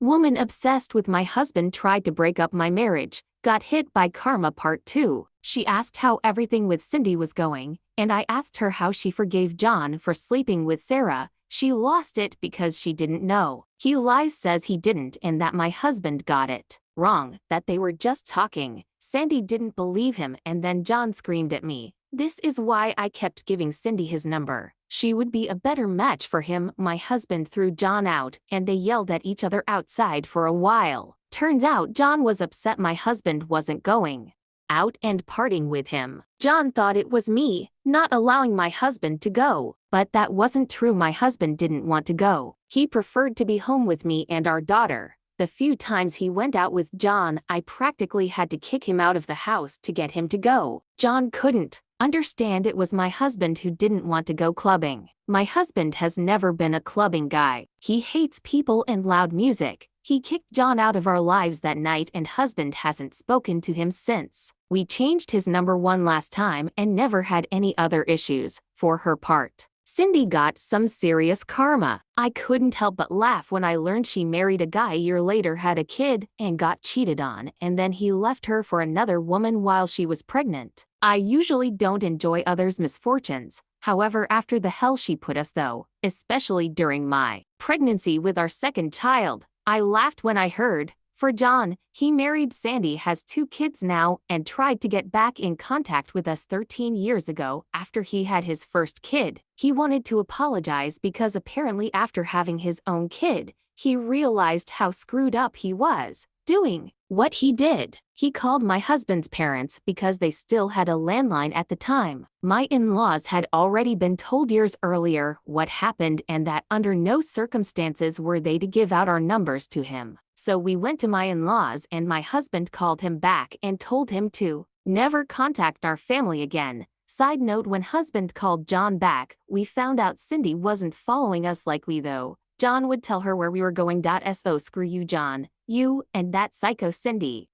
Woman obsessed with my husband tried to break up my marriage, got hit by karma part 2. She asked how everything with Cindy was going, and I asked her how she forgave John for sleeping with Sarah. She lost it because she didn't know. He lies, says he didn't and that my husband got it wrong, that they were just talking. Sandy didn't believe him and then John screamed at me. This is why I kept giving Cindy his number. She would be a better match for him. My husband threw John out and they yelled at each other outside for a while. Turns out John was upset my husband wasn't going out and partying with him. John thought it was me, not allowing my husband to go. But that wasn't true. My husband didn't want to go. He preferred to be home with me and our daughter. The few times he went out with John, I practically had to kick him out of the house to get him to go. John couldn't understand it was my husband who didn't want to go clubbing. My husband has never been a clubbing guy. He hates people and loud music. He kicked John out of our lives that night and husband hasn't spoken to him since. We changed his number one last time and never had any other issues. For her part, Cindy got some serious karma. I couldn't help but laugh when I learned she married a guy a year later, had a kid, and got cheated on, and then he left her for another woman while she was pregnant. I usually don't enjoy others' misfortunes. However, after the hell she put us though, especially during my pregnancy with our second child, I laughed when I heard. For John, he married Sandy, has 2 kids now, and tried to get back in contact with us 13 years ago after he had his first kid. He wanted to apologize because apparently after having his own kid, he realized how screwed up he was doing what he did. He called my husband's parents because they still had a landline at the time. My in-laws had already been told years earlier what happened and that under no circumstances were they to give out our numbers to him. So we went to my in-laws and my husband called him back and told him to never contact our family again. Side note, when husband called John back, we found out Cindy wasn't following us like we though. John would tell her where we were going. So screw you, John. You and that psycho Cindy.